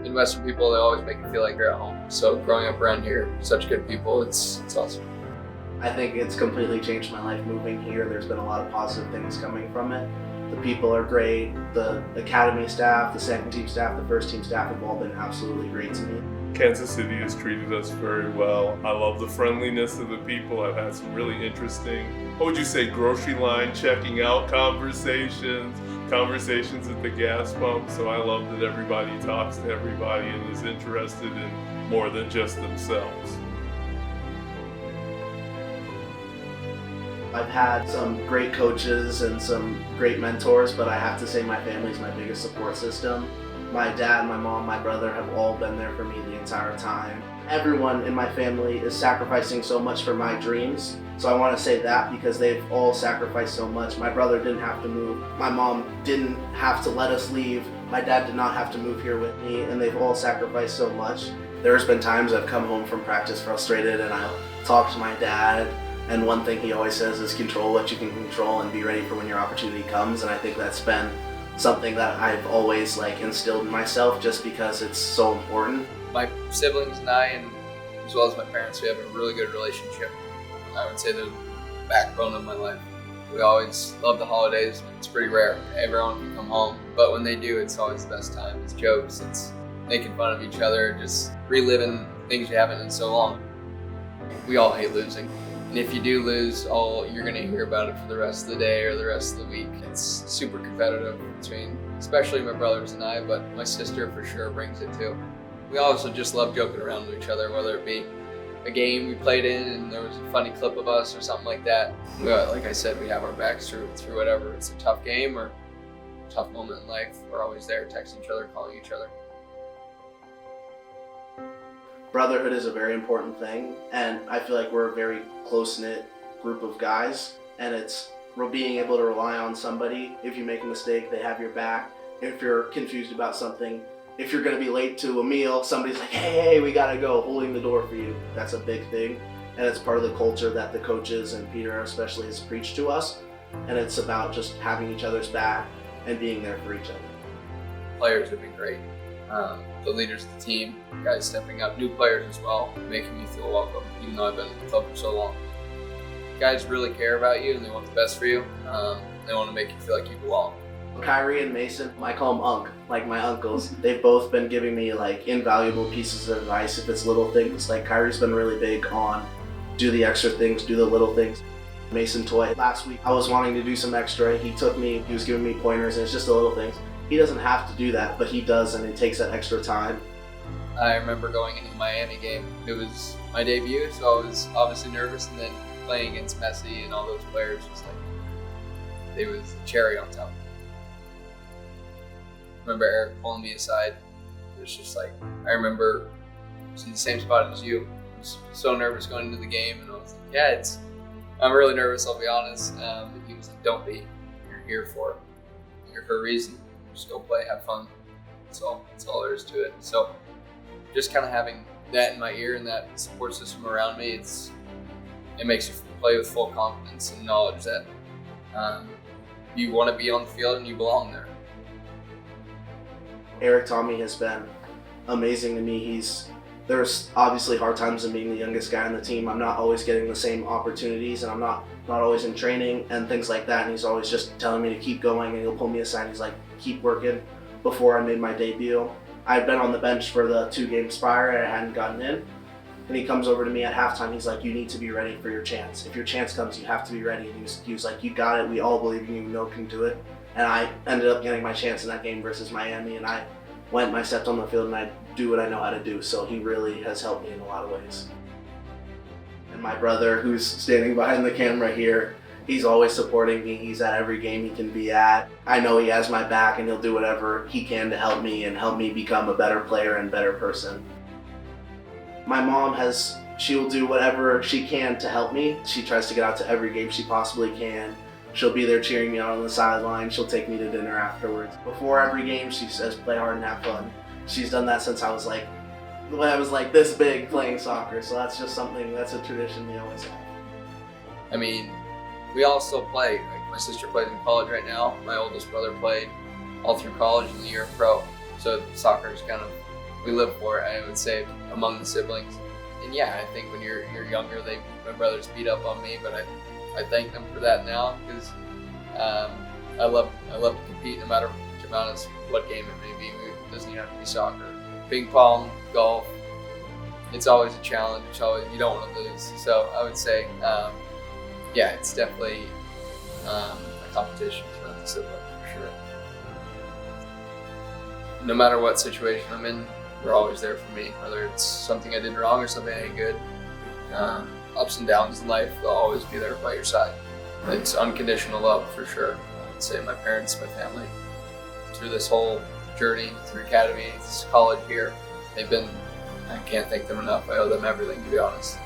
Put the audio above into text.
Midwestern people, they always make you feel like you're at home. So growing up around here, such good people, it's awesome. I think it's completely changed my life moving here. There's been a lot of positive things coming from it. The people are great. The academy staff, the second team staff, the first team staff have all been absolutely great to me. Kansas City has treated us very well. I love the friendliness of the people. I've had some really interesting, what would you say, grocery line checking out conversations at the gas pump. So I love that everybody talks to everybody and is interested in more than just themselves. I've had some great coaches and some great mentors, but I have to say my family's my biggest support system. My dad, my mom, my brother have all been there for me the entire time. Everyone in my family is sacrificing so much for my dreams. So I want to say that because they've all sacrificed so much. My brother didn't have to move. My mom didn't have to let us leave. My dad did not have to move here with me, and they've all sacrificed so much. There's been times I've come home from practice frustrated and I'll talk to my dad, and one thing he always says is control what you can control and be ready for when your opportunity comes. And I think that's been something that I've always instilled in myself just because it's so important. My siblings and I, and as well as my parents, we have a really good relationship. I would say they're the backbone of my life. We always love the holidays. It's pretty rare everyone can come home, but when they do, it's always the best time. It's jokes, it's making fun of each other, just reliving things you haven't in so long. We all hate losing. And if you do lose, you're going to hear about it for the rest of the day or the rest of the week. It's super competitive between, especially my brothers and I, but my sister for sure brings it too. We also just love joking around with each other, whether it be a game we played in and there was a funny clip of us or something like that. Like I said, we have our backs through whatever. It's a tough game or a tough moment in life. We're always there, texting each other, calling each other. Brotherhood is a very important thing, and I feel like we're a very close-knit group of guys, and we're being able to rely on somebody. If you make a mistake, they have your back. If you're confused about something, if you're going to be late to a meal, somebody's like, hey, we got to go, holding the door for you. That's a big thing, and it's part of the culture that the coaches and Peter especially has preached to us, and it's about just having each other's back and being there for each other. Players have been great. The leaders of the team, guys stepping up, new players as well, making me feel welcome, even though I've been in the club for so long. Guys really care about you and they want the best for you. They want to make you feel like you belong. Kyrie and Mason, I call them Unc, like my uncles. They've both been giving me invaluable pieces of advice if it's little things. Kyrie's been really big on do the extra things, do the little things. Mason Toy, last week I was wanting to do some extra. He was giving me pointers, and it's just the little things. He doesn't have to do that, but he does, and it takes that extra time. I remember going into the Miami game. It was my debut, so I was obviously nervous, and then playing against Messi and all those players, it was the cherry on top. I remember Eric pulling me aside. It was just I remember I was in the same spot as you. I was so nervous going into the game, and I was like, yeah, I'm really nervous, I'll be honest. And he was like, don't be. You're here for it. You're here for a reason. Just go play, have fun. That's all there is to it. So just kind of having that in my ear and that support system around me, it makes you play with full confidence and knowledge that you want to be on the field and you belong there. Eric Tommy has been amazing to me. There's obviously hard times in being the youngest guy on the team. I'm not always getting the same opportunities, and I'm not always in training and things like that, and he's always just telling me to keep going, and he'll pull me aside and he's like, keep working. Before I made my debut, I'd been on the bench for the 2 games prior and I hadn't gotten in, and he comes over to me at halftime. He's like, you need to be ready for your chance. If your chance comes, you have to be ready. And he was like, you got it, we all believe in you, know can do it. And I ended up getting my chance in that game versus Miami, and I stepped on the field and I do what I know how to do. So he really has helped me in a lot of ways. And my brother, who's standing behind the camera here, he's always supporting me. He's at every game he can be at. I know he has my back and he'll do whatever he can to help me become a better player and better person. My mom she'll do whatever she can to help me. She tries to get out to every game she possibly can. She'll be there cheering me on the sideline. She'll take me to dinner afterwards. Before every game, she says, play hard and have fun. She's done that since I was this big playing soccer. So that's just that's a tradition we always have. I mean, we all still play. My sister plays in college right now. My oldest brother played all through college and the year of pro. So soccer is kind of we live for it, I would say, among the siblings. And yeah, I think when you're younger, my brothers beat up on me, but I thank them for that now, because I love to compete no matter what game it may be. It doesn't even have to be soccer, ping pong, golf. It's always a challenge. It's always, you don't want to lose. So I would say, yeah, it's definitely a competition for the sibling, for sure. No matter what situation I'm in, they're always there for me. Whether it's something I did wrong or something I did good, ups and downs in life, they'll always be there by your side. It's unconditional love, for sure. I would say my parents, my family, through this whole journey, through academy, this college here, they've been, I can't thank them enough. I owe them everything, to be honest.